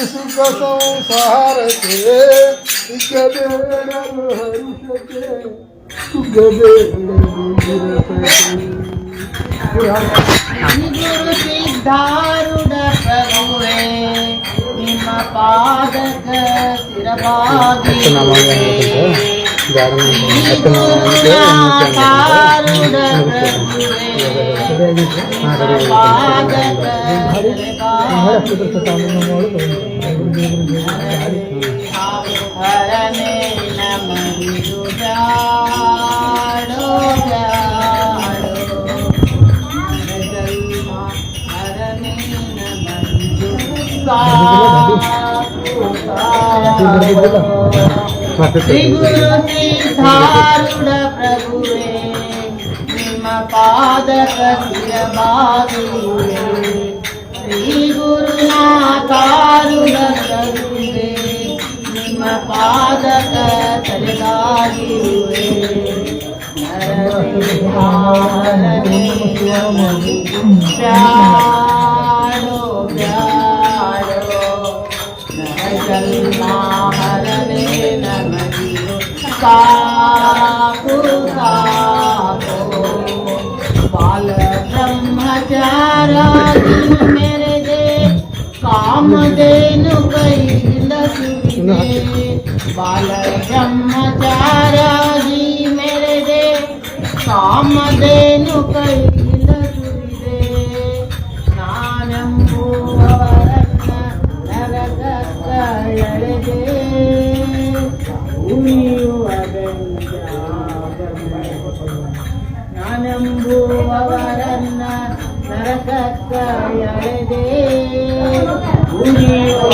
सुख संसार के गुरु सिद्धारूढ़ प्रभुवे ನಿಮ್ಮ ಪಾದಕ ಸ್ಥಿರವಾಗಿ ಹರನೇ ನಮಗಿದು ಜಾಡೋ ಶ್ರೀ ಗುರು ಸಿದ್ಧಾರೂಢ ಪ್ರಭುವೇ ನಿಮ್ಮ ಪಾದಕ ಸ್ಥಿರವಾಗಿರುವೆ ಶ್ರೀ ಗುರುನಾಥಾರೂಢ ಪ್ರಭುವೇ ನಿಮ್ಮ ಪಾದಕ ತಲೆಗಾಗಿರುವೆ ಹರನೇ ನಮಗಿರು ಸಾಕು ಸಾಕು ಬಾಲ ಬ್ರಹ್ಮಚಾರಿ ಮೆರೆದೆ ಕಾಮಧೇನು ಕೈಯಿಂದ ಸುರಿದೆ ಬಾಲ ಬ್ರಹ್ಮಚಾರಿ ಮೆರೆದೆ ಕಾಮಧೇನು ಕೈಯಿಂದ ಸುರಿದೆ ನಾನೆಂಬುವವರನ್ನ ನರಕಕ್ಕ ಎಳೆದೆ ಉಳಿಯುವ ನಾನೆಂಬುವವರನ್ನ ನರಕಕ್ಕ ಎಳೆದೆ ಉಳಿಯುವ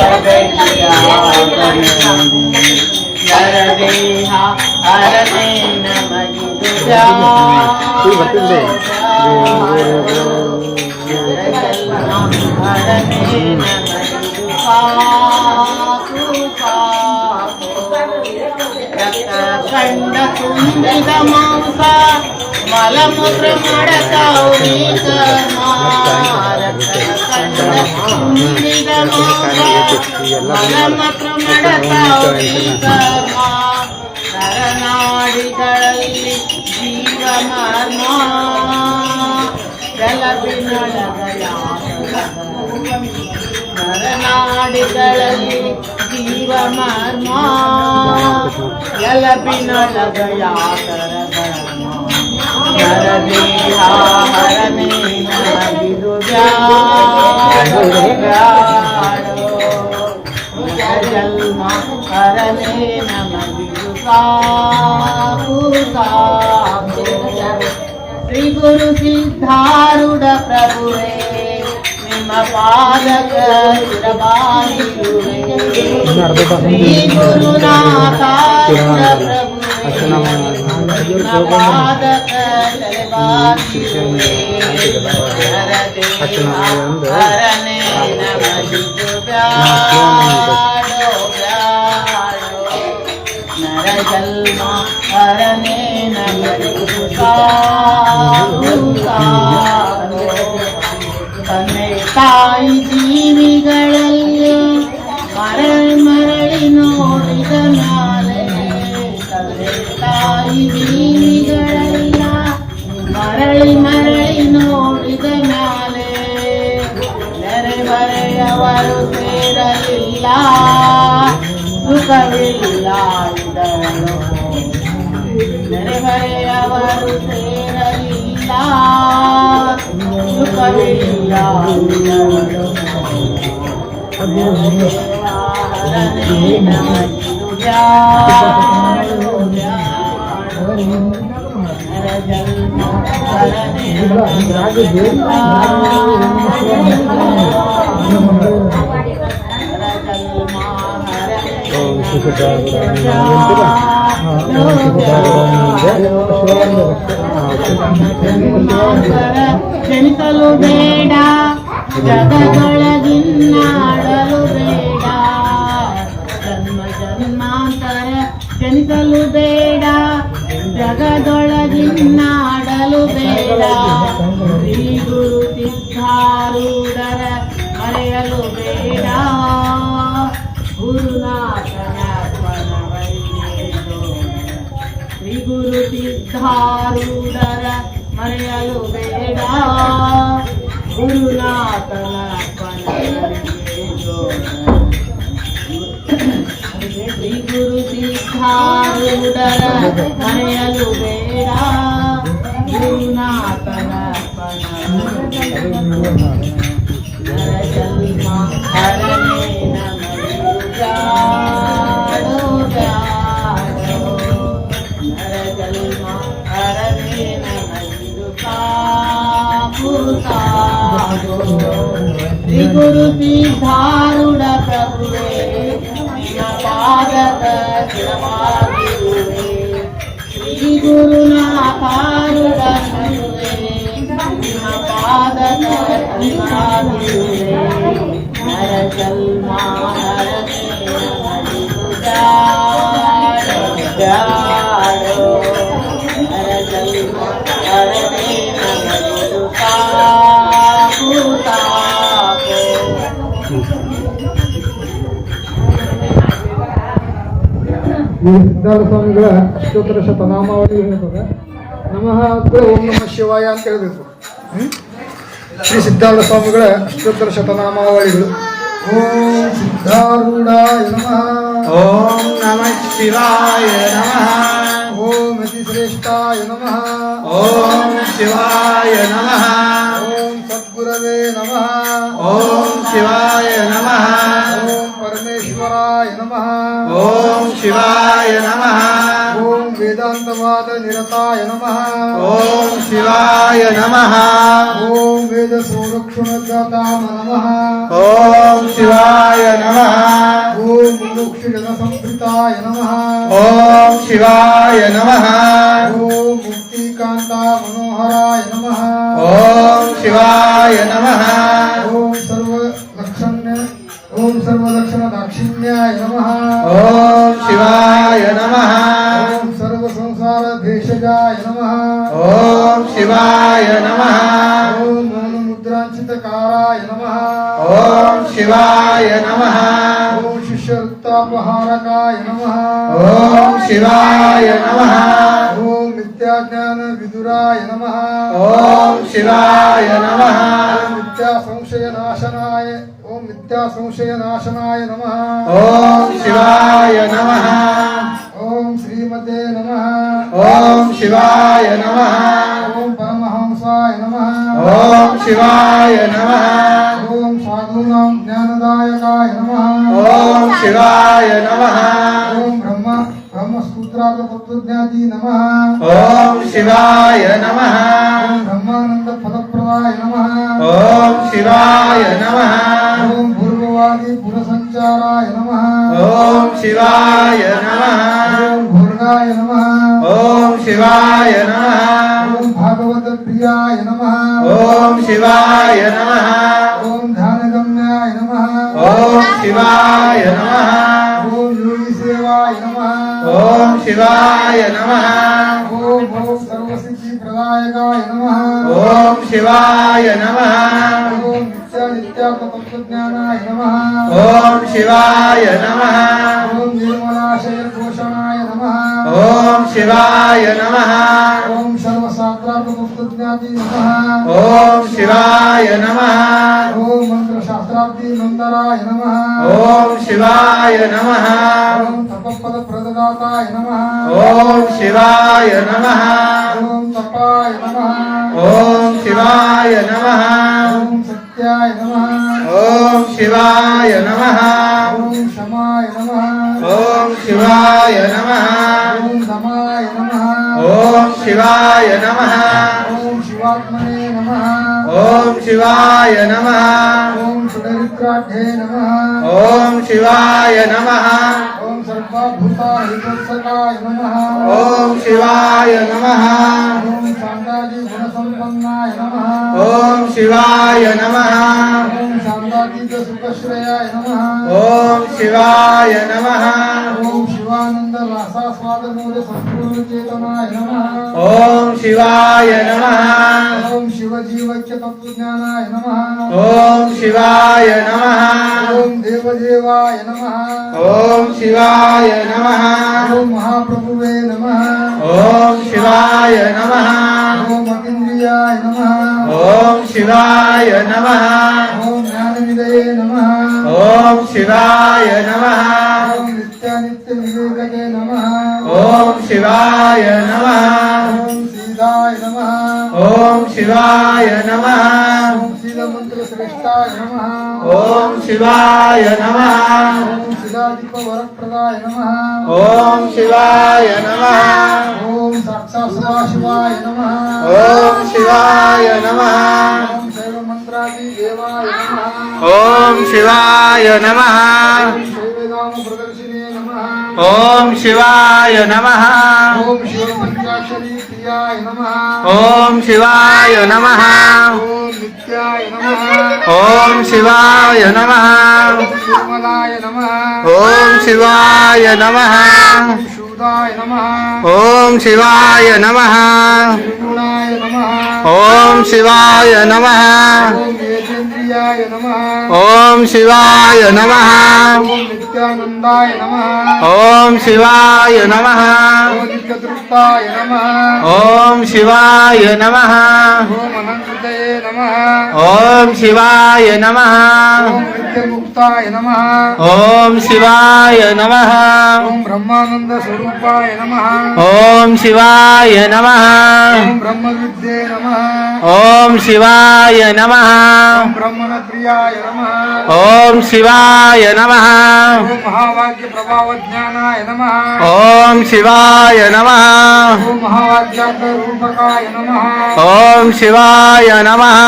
ನರದೇಹ ಹರನೇ ನಮಗಿದು ಹರನೇ ನಮಗಿದು ಸಾಕು ಸಾಕು ರಕ್ತ ಕಂಡ ತುಂಬಿದ ಮಾಂಸ ಮಲಮೂತ್ರ ಮಾಡತಾವ್ರಿ ಕರ್ಮ ರಕ್ತ ಕಂಡ ತುಂಬಿದ ಮಾಂಸ ಮಲಮೂತ್ರ ಮಾಡತಾವ್ರಿ ಕರ್ಮ ನರನಾಡಿಗಳಲ್ಲಿ ಜೀವ ಮರ್ಮ ನರನಾಡಿಗಳಲ್ಲಿ ಜೀವ ಮರ್ಮ ಎಲಬಿನೊಳಗಯಾತರ ನರದೇಹ ಹರನೇ ನಮಗಿದು ಜನ್ಮ ಹರನೇ ನಮಗಿದು ಸಾಕು ಸಾಕು ಶ್ರೀ ಗುರು ಸಿದ್ಧಾರೂಢ ಪ್ರಭುವೇ ನಿಮ್ಮ ಪಾದಕ ಸ್ಥಿರವಾಗಿರುವೆ ಶ್ರೀ ಗುರುನಾಥಾರೂಢ ಪ್ರಭುವೇ ನಿಮ್ಮ ಪಾದಕ ತಲೆಬಾಗಿರುವೆ ಹರನೇ ನಮಗಿದು ಬ್ಯಾಡೋ ಬ್ಯಾಡೋ ನರ ಜನ್ಮ ಹರನೇ ನಮಗಿದು ಸಾಕು ಸಾಕು ತಂದೆ ತಾಯಿ ಜೀವಿಗಳಲ್ಲಿ ಮರಳಿ ಮರಳಿ ನೋಡಿದ ಮ್ಯಾಲೆ ತಂದೆ ತಾಯಿ ಜೀವಿಗಳೆಲ್ಲ ಮರಳಿ ಮರಳಿ ನೋಡಿದ ಮ್ಯಾಲೆ ನೆರೆಬರೆಯವರು ಸೇರಲಿಲ್ಲ ಸುಖವಿಲ್ಲ ಇದರಲ್ಲೂ ನೆರೆಬರೆಯವರು ಸೇರಲಿಲ್ಲ ಸುಖವಿಲ್ಲ ಇದರಲ್ಲೂ ಹರನೇ ನಮಗಿದು ಜಾಡೋ ಜಾಡೋ ನರ ಜನ್ಮ ಹರನೇ ನಮಗಿದು ಕ್ಷಣಿಸಲು ಬೇಡ ಜಗದೊಳಗಿನ್ನಾಡಲು ಬೇಡ ಜನ್ಮ ಜನ್ಮಾಂತರ ಕ್ಷಣಿಸಲು ಬೇಡ ಜಗ ಸಿದ್ಧಾರೂಢರ ಮರೆಯಲು ಬೇಡ ಗುರುನಾಥನ ಶ್ರೀ ಗುರು ಸಿದ್ಧಾರೂಢರ ಮರೆಯಲು ಬೇಡ ಗುರುನಾಥನ ಶ್ರೀ ಗುರು ಸಿದ್ಧಾರೂಢರ ಮರೆಯಲು ಬೇಡ ಗುರುನಾಥನ ಜನ್ಮ ಹರನೇ ನಮೋ ಜಾಡೋ ಜಾಡೋ ನರ ಜನ್ಮ ಹರನೇ ನಮೋ ಸಾಗೋ ಸಾಗೋ ಶ್ರೀ ಗುರು ಸಿದ್ಧಾರೂಢ ಪ್ರಭುವೇ ನಿನ್ನ ಪಾದದ ಶಿರವಾಗಿರುವೆ ಶ್ರೀ ಗುರುನಾಥಾರೂಢ ಪ್ರಭುವೇ ನಿನ್ನ ಪಾದದ ಶಿರವಾಗಿರುವೆ ನರ ಜನ್ಮ ಹರನೇ ನಮೋ ಜಾಡೋ ಜಾಡೋ ನರ ಜನ್ಮ ಹರನೇ ನಮೋ ಸಾಗೋ ಸಾಗೋ ಈ ಸಿದ್ಧಾರ್ಥ ಸ್ವಾಮಿಗಳ ಅಷ್ಟೋತ್ತರ ಶತನಾಮಾವಳಿ ಹೇಳ್ತದೆ. ನಮಃ ಅಂದ್ರೆ ಓಂ ನಮಃ ಶಿವಾಯ ಅಂತ ಹೇಳಬೇಕು. ಶ್ರೀ ಸಿದ್ಧಾರ್ಥ ಸ್ವಾಮಿಗಳ ಅಷ್ಟೋತ್ತರ ಶತನಾಮಾವಳಿಗಳು. ಓಂ ಸಿದ್ಧಾರೂಢಾಯ ನಮಃ. ಓಂ ನಮಃ ಶಿವಾಯ ನಮಃ. ಓಂ ಅತಿಶ್ರೇಷ್ಠಾಯ ನಮಃ. ಓಂ ಶಿವಾಯ ನಮಃ. ಓಂ ಸದ್ಗುರವೇ ನಮಃ. ಓಂ ಶಿವಾಯ ನಮಃ. ಓಂ ಪರಮೇಶ್ವರಾಯ ನಮಃ. ಓಂ ಶಿವಾಯ ನಮಃ. ಓಂ ವೇದಾಂತವಾದ ನಿರತಾಯ ನಮಃ. ಓಂ ಶಿವಾಯ ನಮಃ. ಓಂ ವೇದ ಸಂರಕ್ಷಣದಾತಾಮ ನಮಃ. ಓಂ ಶಿವಾಯ ನಮಃ. ಓಂ ಮುಮುಕ್ಷು ಜನ ಸಂಪ್ರೀತಾಯ ನಮಃ. ಓಂ ಶಿವಾಯ ನಮಃ. ಓಂ ಮುಕ್ತಿಕಾಂತ ಮನೋಹರಾಯ ನಮಃ. ಓಂ ಶಿವಾಯ ನಮಃ. ಓಂ ಸರ್ವಲಕ್ಷಣ ದಾಕ್ಷಿಣ್ಯಾಯ ನಮಃ. ಓಂ ಶಿವಾಯ ನಮಃ. ಓಂ ಸರ್ವ ಸಂಸಾರ ಭೇಷಜಾಯ ನಮಃ. ಓಂ ಶಿವಾಯ ನಮಃ. ಓಂ ಮೌನ ಮುದ್ರಾಂಚಿತಕಾರಾಯ ನಮಃ. ಓಂ ಶಿವಾಯ ನಮಃ. ಓಂ ಶಿಷ್ಯವೃತ್ತಾಪಹಾರಕಾಯ ನಮಃ. ಓಂ ಶಿವಾಯ ನಮಃ. ಓಂ ಮಿಥ್ಯಾಜ್ಞಾನ ವಿದುರಾಯ ನಮಃ. ಓಂ ಶಿವಾಯ ನಮಃ. ಓಂ ಮಿಥ್ಯಾ ಸಂಶಯ ನಾಶನಾಯ ಓಂ ಮಿಥ್ಯಾ ಸಂಶಯ ನಾಶನಾಯ ನಮಃ. ಓಂ ಶಿವಾಯ ನಮಃ. ಓಂ ಶ್ರೀಮತೆ ನಮಃ. ಓಂ ಶಿವಾಯ ನಮಃ. ಓಂ ಪರಮಹಂಸಾಯ ನಮಃ. ಓಂ ಶಿವಾಯ ನಮಃ. ಓಂ ಸಾಧೂನಾಂ ಜ್ಞಾನದಾಯಕಾಯ ನಮಃ. ಓಂ ಶಿವಾಯ ನಮಃ. ಓಂ ಬ್ರಹ್ಮಸೂತ್ರಾರ್ಥ ತತ್ವಜ್ಞಾತಿ ನಮಃ. ಓಂ ಶಿವಾಯ ನಮಃ. ಓಂ ಬ್ರಹ್ಮಾನಂದ ಫಲಪ್ರದಾಯ ನಮಃ. ಓಂ ಶಿವಾಯ ನಮಃ. ಓಂ ಭೂರ್ಭುವಾದಿ ಪುರಸಂಚಾರಾಯ ನಮಃ. ಓಂ ಶಿವಾಯ ನಮಃ. ಓಂ ಭೂರ್ಗಾಯ ನಮಃ. ಓಂ ಶಿವಾಯ ನಮಃ. ಓಂ ಭಾಗವತ ಪ್ರಿಯಾಯ ನಮಃ. ಓಂ ಶಿವಾಯ ನಮಃ. ಓಂ ಧ್ಯಾನಗಮ್ಯಾಯ ನಮಃ. ಓಂ ಶಿವಾಯ ನಮಃ. ಓಂ ಯೋಗಿ ಸೇವಾಯ ನಮಃ. ಓಂ ಶಿವಾಯ ನಮಃ. ಓಂ ಓಂ ಸರ್ವಸಿದ್ಧಿ ಪ್ರದಾಯಕಾಯ ನಮಃ. ಓಂ ಶಿವಾಯ ನಮಃ. ಓಂ ನಿತ್ಯಾರ್ಥ ತತ್ವಜ್ಞಾನಾಯ ನಮಃ. ಓಂ ಶಿವಾಯ ನಮಃ. ಓಂ ನಿರ್ಮಲಾಶಯ ಘೋಷಣಾಯ ನಮಃ. ಓಂ ಶಿವಾಯ ನಮಃ. ಓಂ ಸರ್ವಶಾಸ್ತ್ರಾರ್ಥ ತತ್ವಜ್ಞಾತಿ ನಮಃ. ಓಂ ಶಿವಾಯ ನಮಃ. ಓಂ ಮಂತ್ರಶಾಸ್ತ್ರಾರ್ಥಿ ನಂದರಾಯ ನಮಃ. ಓಂ ಶಿವಾಯ ನಮಃ. ಓಂ ತಪಪದ ಪ್ರದದಾತಾಯ ನಮಃ. ಓಂ ಶಿವಾಯ ನಮಃ. ಓಂ ತಪಾಯ ನಮಃ. ಓಂ ಶಿವಾಯ ನಮಃ. ಓಂ ಸತ್ಯಾಯ ನಮಃ. ಓಂ ಶಿವಾಯ ನಮಃ. ಓಂ ಶಮಾಯ ನಮಃ. ಓಂ ಶಿವಾಯ ನಮಃ. ಓಂ ದಮಾಯ ನಮಃ. ಓಂ ಶಿವಾಯ ನಮಃ. ಓಂ ಶಿವಾತ್ಮನೇ ನಮಃ. ಓಂ ಶಿವಾಯ ನಮಃ. ಓಂ ಸುಡರಿತ್ರಾಢ್ಯೇ ನಮಃ. ಓಂ ಶಿವಾಯ ನಮಃ. ಓಂ ಸರ್ವಭೂತಾಹಿತೋತ್ಸಕಾಯ ನಮಃ. ಓಂ ಶಿವಾಯ ನಮಃ. ಓಂ ಶಾಂತಾದಿ ಗುಣಸಂಪನ್ನಾಯ ನಮಃ. ಓಂ ಶಿವಾಯ ನಮಃ. ಓಂ ಶಾಂತಾತೀತ ಸುಖಶ್ರೇಯಾಯ ನಮಃ. ಓಂ ಶಿವಾಯ ನಮಃ. ಓಂ ಶಿವಾನಂದ ರಾಸಾಸ್ವಾದ ಮೂಲ ಸಂಪೂರ್ಣ ಚೇತನಾಯ ನಮಃ. ಓಂ ಶಿವಾಯ ನಮಃ. ಓಂ शिवजीवैक्य तत्त्वज्ञानाय नमः। ओम शिवाय नमः। ओम देवदेवाय नमः। ओम शिवाय नमः। ओम महाप्रभुवे नमः। ओम शिवाय नमः। ओम अतीन्द्रियाय नमः। ओम शिवाय नमः। ओम ज्ञाननिधये नमः। ओम शिवाय नमः। ओम नित्यानित्य विवेकते नमः। ओम शिवाय नमः। ओम सीताय नमः। ओम शिवाय नमः। ओम शीलमंत्र श्रेष्ठाय नमः। ओम शिवाय नमः। ओम शिलादीप वरप्रदाय नमः। ओम शिवाय नमः। ओम साक्षात् सदाशिवाय नमः। ओम शिवाय नमः। ओम शैवमंत्रादि देवाय नमः। ओम शिवाय नमः। ओम शैवधाम प्रदर्शिने नमः। ओम शिवाय नमः। ओम शिवपंचाक्षरी प्रियाय नमः। ओम शिवाय नमः। ओम नित्याय नमः। ओम शिवाय नमः। निर्मलाय नमः। ओम शिवाय नमः। ओम शूदाय नमः। ओम शिवाय नमः। निर्गुणाय नमः। ओम शिवाय नमः। ओम येजेन्द्रियाय नमः। ओम शिवाय नमः। ओम नित्यानंदाय नमः। ओम शिवाय नमः। ओम नित्यतृप्ताय नमः। ओम शिवाय नमः। ओम अनंतये नमः। ओम शिवाय नमः। ओम नित्यमुक्ताय नमः। ओम शिवाय नमः। ओम ब्रह्मानंद स्वरूपाय नमः। ओम शिवाय नमः। ओम ब्रह्मविद्ये नमः। ओम शिवाय नमः। ओम ब्रह्मणप्रियाय नमः। ओम शिवाय नमः। ओम महावाक्य प्रभावज्ञानाय नमः। ओम शिवाय नमः। ओम महावाक्यार्थ रूपकाय नमः। ओम शिवाय नमः।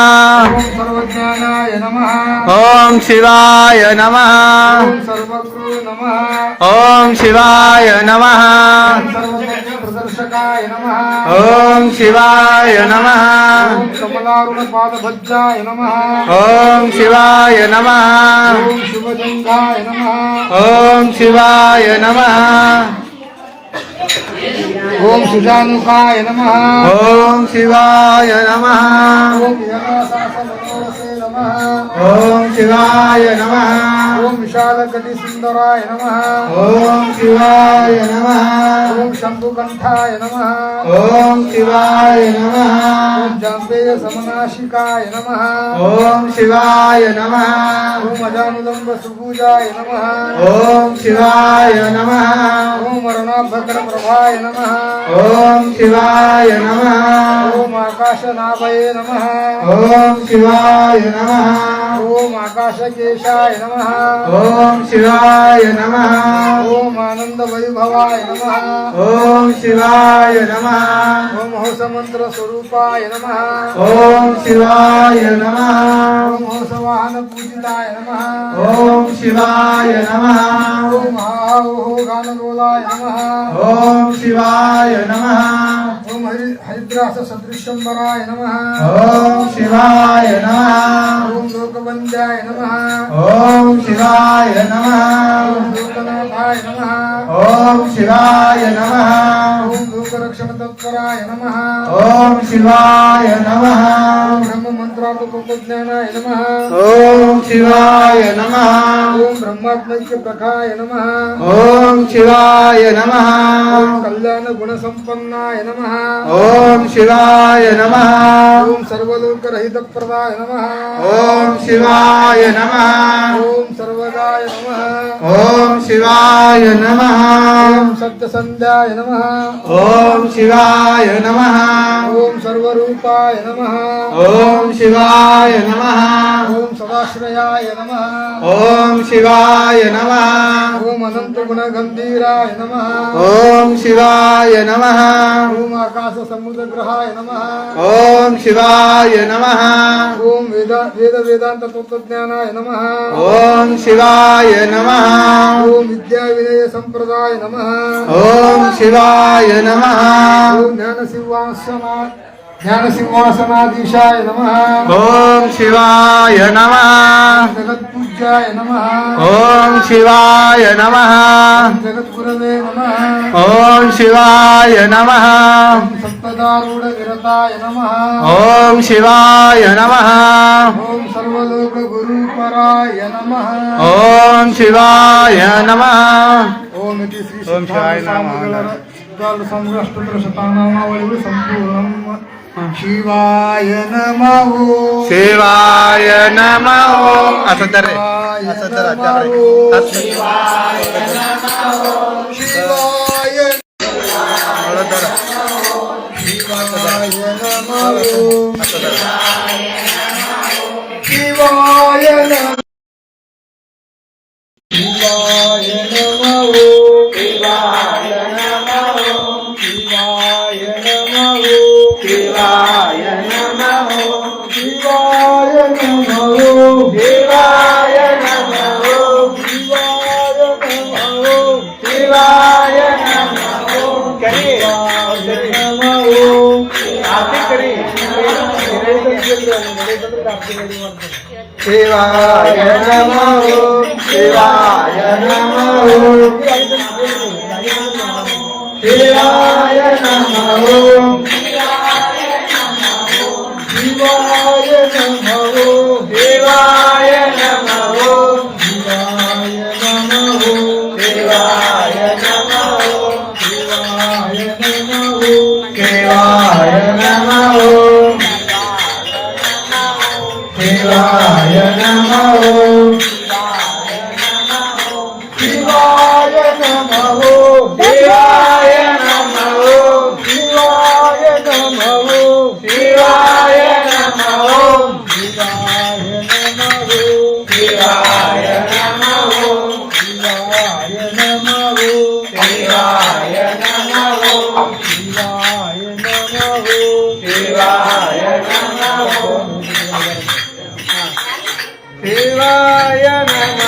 ओम सर्वज्ञानाय नमः। ओम शिवाय नमः। ओम सर्वगुरु नमः। ओम शिवाय नमः। ओम सर्वज्ञ प्रदर्शकाय नमः। ओम शिवाय नमः। ओम कमलारुण पादभज्जाय नमः। ओम शिवाय नमः। ओम शुभजंघाय नमः। ओम शिवाय नमः। ओम सुजानुकाय नमः। ओम शिवाय नमः। ओम यमासासमनोरसे नमः। ओम शिवाय नमः। ओम विशालकटि सुंदराय नमः। ओम शिवाय नमः। ओम शंभुकंठाय नमः। ओम शिवाय नमः। ओम जाम्बेय समनाशिकाय नमः। ओम शिवाय नमः। ओम अजानुलंब सुभुजाय नमः। ओम शिवाय नमः। ओम अरुणाभकर प्रभाय नमः। ओम शिवाय नमः। ओम आकाशनाभये नमः। ओम शिवाय नमः। ओम आकाशकेशाय नमः। ओम शिवाय नमः। ओम आनंद वैभवाय नमः। ओम शिवाय नमः। ओम हंसमंत्र स्वरूपाय नमः। ओम शिवाय नमः। ओम हंसवाहन पूजिताय नमः। ओम शिवाय नमः। ओम आहो गानगोलाय नमः। ओम शिवाय नमः। ओम हरिद्रास सदृशंबराय नमः। ओम शिवाय नमः। ओम लोकवंद्याय नमः। ओम शिवाय नमः। ओम लोकनाथाय नमः। ओम शिवाय नमः। ओम लोकरक्षण तत्पराय नमः। ओम शिवाय नमः। ओम ब्रह्म मंत्रात्मज्ञानाय नमः। ओम शिवाय नमः। ओम ब्रह्मात्मैक्य प्रखाय नमः। ओम शिवाय नमः। ओम कल्याण गुण संपन्नाय नमः। ओम शिवाय नमः। ओम सर्वलोक रहित प्रदाय नमः। ओम शिवाय नमः। ओम सर्वदाय नमः। ओम शिवाय नमः। ओम सत्य संध्याय नमः। ओम शिवाय नमः। ओम सर्वरूपाय नमः। ओम शिवाय नमः। ओम सदाश्रयाय नमः। ओम शिवाय नमः। ओम अनंत गुण गंभीराय नमः। ओम शिवाय नमः। ओम आकाश समुद्र ग्रहाय नमः। ओम शिवाय नमः। ओम वेद वेदांत तत्वज्ञानाय नमः। ओम शिवाय नमः। ओम विद्या विनय संप्रदाय नमः। ओम शिवाय नमः। ओम ज्ञान सिंहासनाधीशाय नमः। ओम शिवाय नमः। जगत पूज्याय नमः। ओम शिवाय नमः। जगत गुरवे नमः। ओम शिवाय नमः। सप्त गदारूढ़ विरताय नमः। ओम शिवाय नमः। ओम सर्वलोक गुरुपराय नमः। ओम शिवाय नमः। ओम इति श्री ओम शिवाय नमः। संग्रष्टोत्तर शतनामावली संपूर्णम्। शिवाय नमः। शिवाय नमः। असं तर शिवाय शिवाय शिवाय शिवाय नमः। शिवाय नमः। शिवाय नमः। शिवाय नमः। शिवाय नमः। शिवाय नमः शिवाय नमः। शिवाय नमः शिवाय नमः। शिवाय नमः करिए आरती करिए शिवाय नमः। शिवाय नमः। शिवाय नमः। शिवाय नमः। शिवाय नमः शिवाय नमः। शिवाय नमः शिवाय नमः। शिवाय नमः। शिवाय नमः। शिवाय नमः। शिवाय नमः शिवाय नमः। शिवाय नमः शिवाय नमः। शिवाय नमः शिवाय नमः। शिवाय नमः शिवाय नमः। शिवाय नमः शिवाय नमः। शिवाय नमः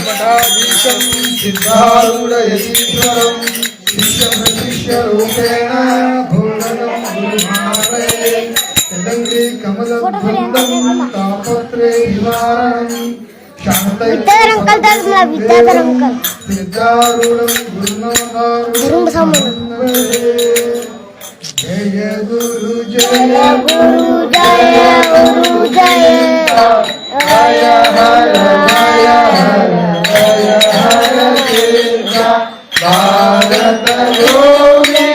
मठाधीशं सिद्धारूढयतीश्वरं शिष्यप्रशिष्यरूपेण भूषणं गुरुभावये यदङ्ग्रे कमलद्वन्द्वं तापत्रे निवारणं विद्याधर अंकल दर मला विद्याधर अंकल सिद्धारूढं गुरुनाथारूढं जय गुरु जय गुरु जय गुरु जय जय हर जय हर जय हर कृष्ण भारत भूमि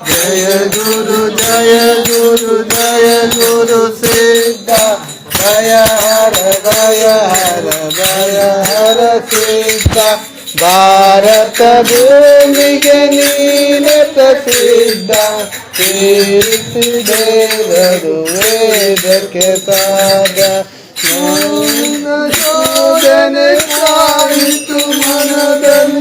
जय गुरु जय गुरु जय गुरु सिद्धा जय हर सिद्धा भारत भूमि के नील प्रसिद्ध कीर्ति देव वेद के सादा शोधन मनदन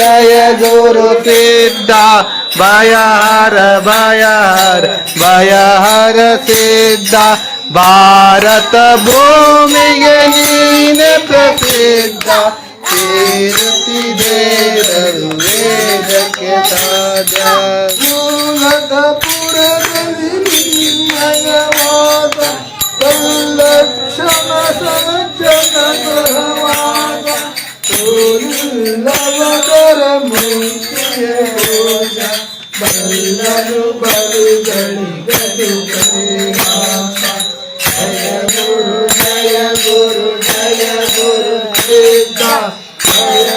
जय गुरु सिद्धा भयहर सिद्धा भारत भूमि नीन प्रसिद्ध कीर्ति देव वेद के साजा लक्षण सज्जन लवकर मुक्ति ಬಲ್ಲನು ಬಲುಗಳಿ ಗಡುಗಲೇಗ ಜಯ ಗುರು ಜಯ ಗುರು ಜಯ ಗುರು ಸಿದ್ಧ ಜಯ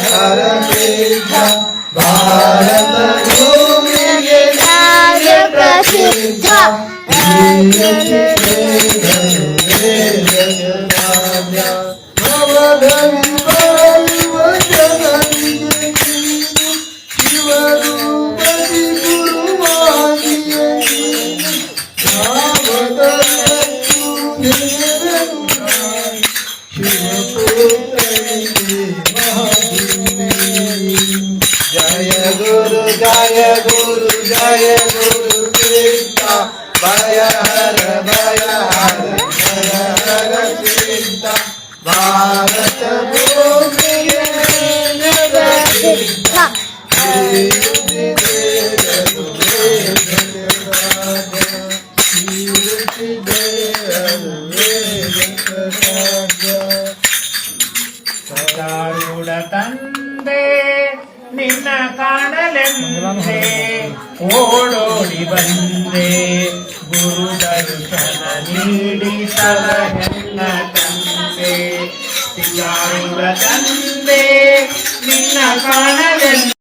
ಹರ ಸಿದ್ಧ ಭಾರತ ಭೂಮಿಗೆ ಕಾರ್ಯ ಪ್ರಸಿದ್ಧ जय गुरु जय गुरु जय गुरु सिद्ध भय हर सिद्ध भारत भूमि प्रसिद्ध ಸದಾರೂಢ ತಂದೆ ನಿನ್ನ ಕಾಣಲೆಂದೇ ಓಡೋಡಿ ಬಂದೆ ಗುರು ದರ್ಶನ ನೀಡಿ ಸಲಹೆನ್ನ ತಂದೆ ಸದಾರೂಢ ತಂದೆ ನಿನ್ನ ಕಾಣಲೆಂದೇ